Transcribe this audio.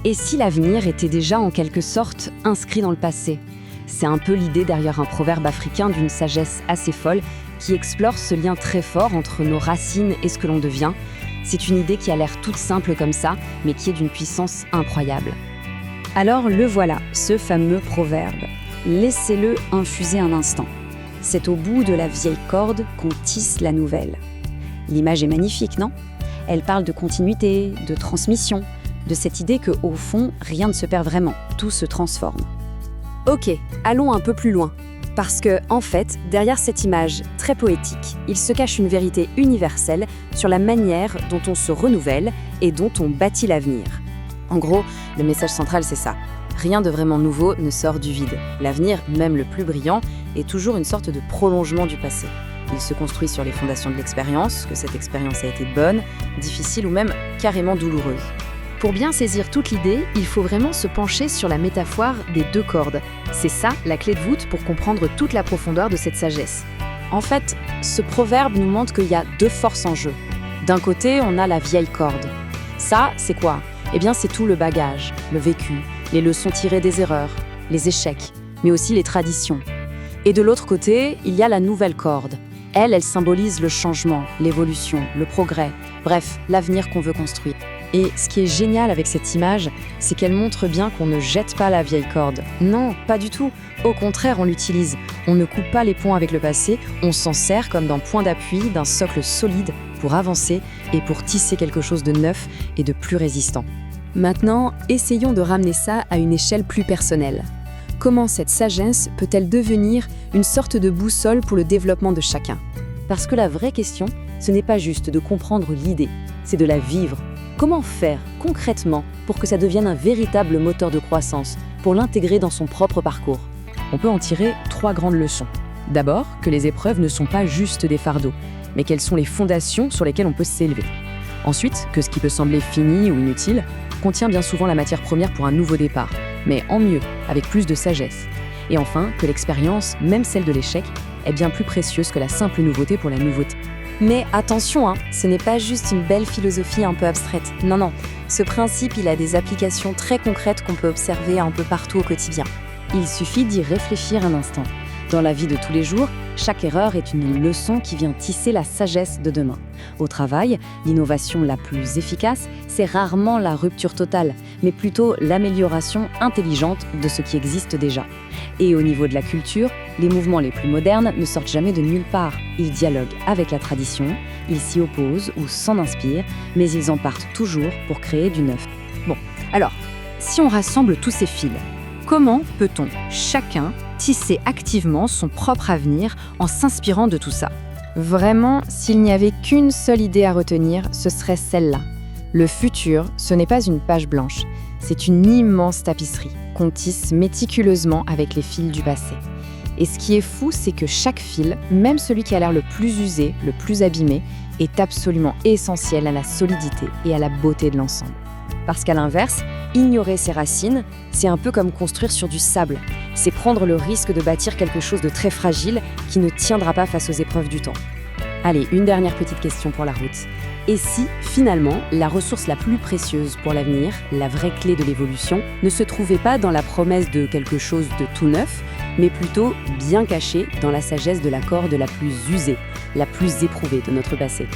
Et si l'avenir était déjà en quelque sorte inscrit dans le passé? C'est un peu l'idée derrière un proverbe africain d'une sagesse assez folle qui explore ce lien très fort entre nos racines et ce que l'on devient. C'est une idée qui a l'air toute simple comme ça, mais qui est d'une puissance incroyable. Alors le voilà, ce fameux proverbe. Laissez-le infuser un instant. C'est au bout de la vieille corde qu'on tisse la nouvelle. L'image est magnifique, non? Elle parle de continuité, de transmission, de cette idée que, au fond, rien ne se perd vraiment, tout se transforme. Ok, allons un peu plus loin. Parce que, en fait, derrière cette image très poétique, il se cache une vérité universelle sur la manière dont on se renouvelle et dont on bâtit l'avenir. En gros, le message central, c'est ça. Rien de vraiment nouveau ne sort du vide. L'avenir, même le plus brillant, est toujours une sorte de prolongement du passé. Il se construit sur les fondations de l'expérience, que cette expérience a été bonne, difficile ou même carrément douloureuse. Pour bien saisir toute l'idée, il faut vraiment se pencher sur la métaphore des deux cordes. C'est ça, la clé de voûte pour comprendre toute la profondeur de cette sagesse. En fait, ce proverbe nous montre qu'il y a deux forces en jeu. D'un côté, on a la vieille corde. Ça, c'est quoi? Eh bien, c'est tout le bagage, le vécu, les leçons tirées des erreurs, les échecs, mais aussi les traditions. Et de l'autre côté, il y a la nouvelle corde. Elle symbolise le changement, l'évolution, le progrès, bref, l'avenir qu'on veut construire. Et ce qui est génial avec cette image, c'est qu'elle montre bien qu'on ne jette pas la vieille corde. Non, pas du tout. Au contraire, on l'utilise. On ne coupe pas les ponts avec le passé, on s'en sert comme d'un point d'appui, d'un socle solide pour avancer et pour tisser quelque chose de neuf et de plus résistant. Maintenant, essayons de ramener ça à une échelle plus personnelle. Comment cette sagesse peut-elle devenir une sorte de boussole pour le développement de chacun? Parce que la vraie question, ce n'est pas juste de comprendre l'idée, c'est de la vivre. Comment faire concrètement pour que ça devienne un véritable moteur de croissance, pour l'intégrer dans son propre parcours? On peut en tirer 3 grandes leçons. D'abord, que les épreuves ne sont pas juste des fardeaux, mais qu'elles sont les fondations sur lesquelles on peut s'élever. Ensuite, que ce qui peut sembler fini ou inutile contient bien souvent la matière première pour un nouveau départ, mais en mieux, avec plus de sagesse. Et enfin, que l'expérience, même celle de l'échec, est bien plus précieuse que la simple nouveauté pour la nouveauté. Mais attention, ce n'est pas juste une belle philosophie un peu abstraite. Non, ce principe, il a des applications très concrètes qu'on peut observer un peu partout au quotidien. Il suffit d'y réfléchir un instant. Dans la vie de tous les jours, chaque erreur est une leçon qui vient tisser la sagesse de demain. Au travail, l'innovation la plus efficace, c'est rarement la rupture totale, mais plutôt l'amélioration intelligente de ce qui existe déjà. Et au niveau de la culture, les mouvements les plus modernes ne sortent jamais de nulle part. Ils dialoguent avec la tradition, ils s'y opposent ou s'en inspirent, mais ils en partent toujours pour créer du neuf. Bon, alors, si on rassemble tous ces fils, comment peut-on, chacun, tisser activement son propre avenir en s'inspirant de tout ça? Vraiment, s'il n'y avait qu'une seule idée à retenir, ce serait celle-là. Le futur, ce n'est pas une page blanche, c'est une immense tapisserie qu'on tisse méticuleusement avec les fils du passé. Et ce qui est fou, c'est que chaque fil, même celui qui a l'air le plus usé, le plus abîmé, est absolument essentiel à la solidité et à la beauté de l'ensemble. Parce qu'à l'inverse, ignorer ses racines, c'est un peu comme construire sur du sable. C'est prendre le risque de bâtir quelque chose de très fragile qui ne tiendra pas face aux épreuves du temps. Allez, une dernière petite question pour la route. Et si, finalement, la ressource la plus précieuse pour l'avenir, la vraie clé de l'évolution, ne se trouvait pas dans la promesse de quelque chose de tout neuf, mais plutôt bien cachée dans la sagesse de la corde la plus usée, la plus éprouvée de notre passé?